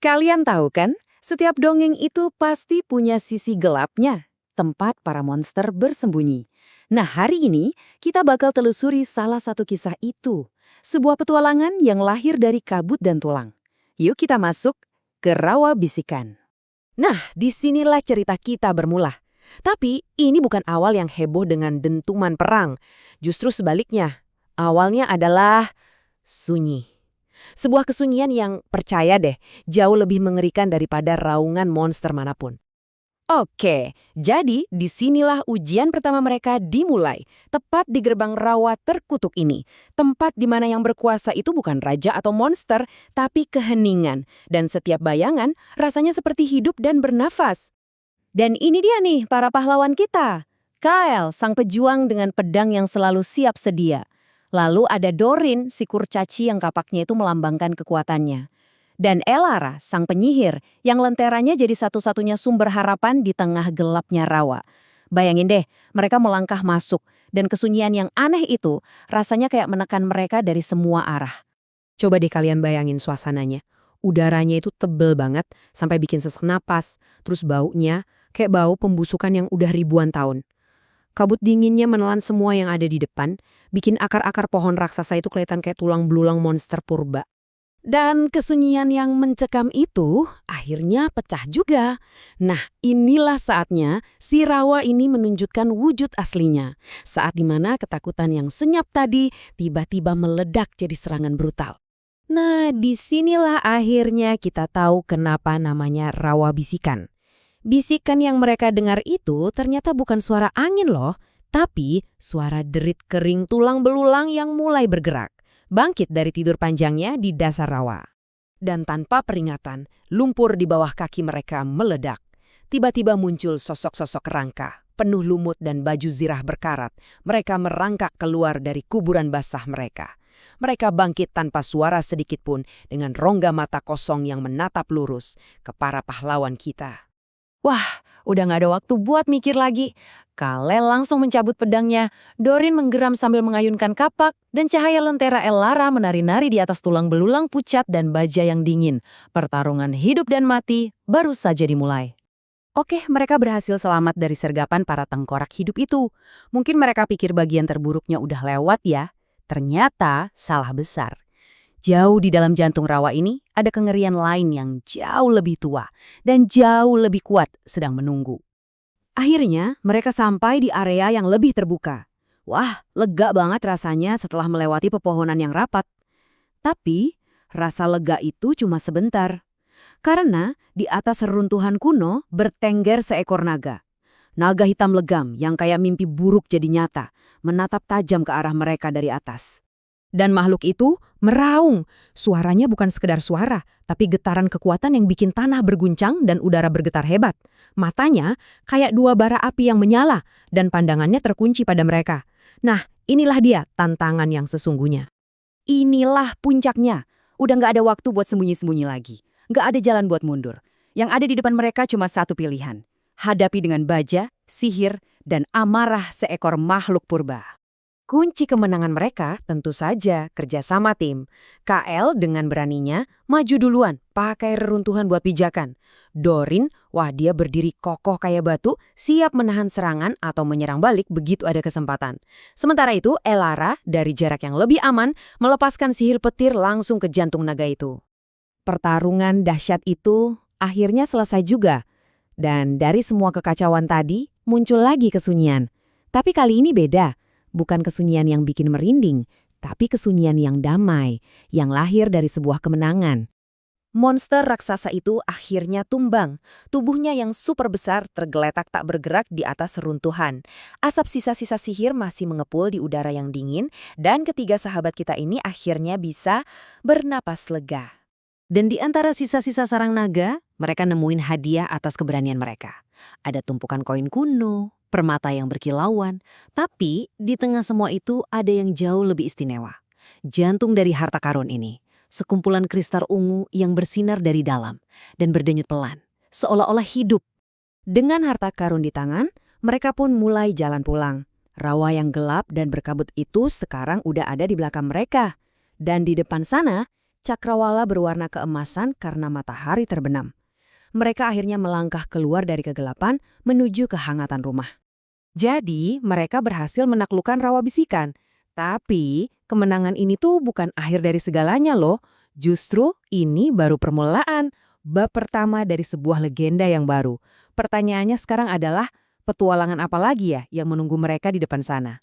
Kalian tahu kan, setiap dongeng itu pasti punya sisi gelapnya, tempat para monster bersembunyi. Nah, hari ini kita bakal telusuri salah satu kisah itu. Sebuah petualangan yang lahir dari kabut dan tulang. Yuk kita masuk ke Rawa Bisikan. Nah, disinilah cerita kita bermula. Tapi ini bukan awal yang heboh dengan dentuman perang. Justru sebaliknya, awalnya adalah sunyi. Sebuah kesunyian yang, percaya deh, jauh lebih mengerikan daripada raungan monster manapun. Oke, jadi disinilah ujian pertama mereka dimulai, tepat di gerbang rawa terkutuk ini. Tempat di mana yang berkuasa itu bukan raja atau monster, tapi keheningan. Dan setiap bayangan rasanya seperti hidup dan bernafas. Dan ini dia nih para pahlawan kita. Kael, sang pejuang dengan pedang yang selalu siap sedia. Lalu ada Dorin, si kurcaci yang kapaknya itu melambangkan kekuatannya. Dan Elara, sang penyihir, yang lenteranya jadi satu-satunya sumber harapan di tengah gelapnya rawa. Bayangin deh, mereka melangkah masuk, dan kesunyian yang aneh itu rasanya kayak menekan mereka dari semua arah. Coba deh kalian bayangin suasananya. Udaranya itu tebel banget, sampai bikin sesak napas. Terus baunya, kayak bau pembusukan yang udah ribuan tahun. Kabut dinginnya menelan semua yang ada di depan, bikin akar-akar pohon raksasa itu kelihatan kayak tulang belulang monster purba. Dan kesunyian yang mencekam itu akhirnya pecah juga. Nah, inilah saatnya si rawa ini menunjukkan wujud aslinya. Saat dimana ketakutan yang senyap tadi tiba-tiba meledak jadi serangan brutal. Nah, disinilah akhirnya kita tahu kenapa namanya Rawa Bisikan. Bisikan yang mereka dengar itu ternyata bukan suara angin loh, tapi suara derit kering tulang belulang yang mulai bergerak, bangkit dari tidur panjangnya di dasar rawa. Dan tanpa peringatan, lumpur di bawah kaki mereka meledak. Tiba-tiba muncul sosok-sosok kerangka, penuh lumut dan baju zirah berkarat. Mereka merangkak keluar dari kuburan basah mereka. Mereka bangkit tanpa suara sedikit pun dengan rongga mata kosong yang menatap lurus ke para pahlawan kita. Wah, udah gak ada waktu buat mikir lagi. Kalel langsung mencabut pedangnya, Dorin menggeram sambil mengayunkan kapak, dan cahaya lentera Elara menari-nari di atas tulang belulang pucat dan baja yang dingin. Pertarungan hidup dan mati baru saja dimulai. Oke, mereka berhasil selamat dari sergapan para tengkorak hidup itu. Mungkin mereka pikir bagian terburuknya udah lewat ya. Ternyata salah besar. Jauh di dalam jantung rawa ini, ada kengerian lain yang jauh lebih tua dan jauh lebih kuat sedang menunggu. Akhirnya, mereka sampai di area yang lebih terbuka. Wah, lega banget rasanya setelah melewati pepohonan yang rapat. Tapi, rasa lega itu cuma sebentar. Karena di atas reruntuhan kuno bertengger seekor naga. Naga hitam legam yang kayak mimpi buruk jadi nyata, menatap tajam ke arah mereka dari atas. Dan makhluk itu meraung. Suaranya bukan sekedar suara, tapi getaran kekuatan yang bikin tanah berguncang dan udara bergetar hebat. Matanya kayak dua bara api yang menyala, dan pandangannya terkunci pada mereka. Nah, inilah dia tantangan yang sesungguhnya. Inilah puncaknya. Udah gak ada waktu buat sembunyi-sembunyi lagi. Gak ada jalan buat mundur. Yang ada di depan mereka cuma satu pilihan. Hadapi dengan baja, sihir, dan amarah seekor makhluk purba. Kunci kemenangan mereka tentu saja kerjasama tim. KL dengan beraninya maju duluan, pakai reruntuhan buat pijakan. Dorin, wah dia berdiri kokoh kayak batu, siap menahan serangan atau menyerang balik begitu ada kesempatan. Sementara itu, Elara dari jarak yang lebih aman melepaskan sihir petir langsung ke jantung naga itu. Pertarungan dahsyat itu akhirnya selesai juga. Dan dari semua kekacauan tadi, muncul lagi kesunyian. Tapi kali ini beda. Bukan kesunyian yang bikin merinding, tapi kesunyian yang damai, yang lahir dari sebuah kemenangan. Monster raksasa itu akhirnya tumbang. Tubuhnya yang super besar tergeletak tak bergerak di atas reruntuhan. Asap sisa-sisa sihir masih mengepul di udara yang dingin, dan ketiga sahabat kita ini akhirnya bisa bernapas lega. Dan di antara sisa-sisa sarang naga, mereka nemuin hadiah atas keberanian mereka. Ada tumpukan koin kuno, permata yang berkilauan, tapi di tengah semua itu ada yang jauh lebih istimewa. Jantung dari harta karun ini, sekumpulan kristal ungu yang bersinar dari dalam dan berdenyut pelan, seolah-olah hidup. Dengan harta karun di tangan, mereka pun mulai jalan pulang. Rawa yang gelap dan berkabut itu sekarang udah ada di belakang mereka. Dan di depan sana, Cakrawala berwarna keemasan karena matahari terbenam. Mereka akhirnya melangkah keluar dari kegelapan menuju kehangatan rumah. Jadi, mereka berhasil menaklukkan rawa bisikan. Tapi, kemenangan ini tuh bukan akhir dari segalanya loh. Justru ini baru permulaan, bab pertama dari sebuah legenda yang baru. Pertanyaannya sekarang adalah, petualangan apa lagi ya yang menunggu mereka di depan sana?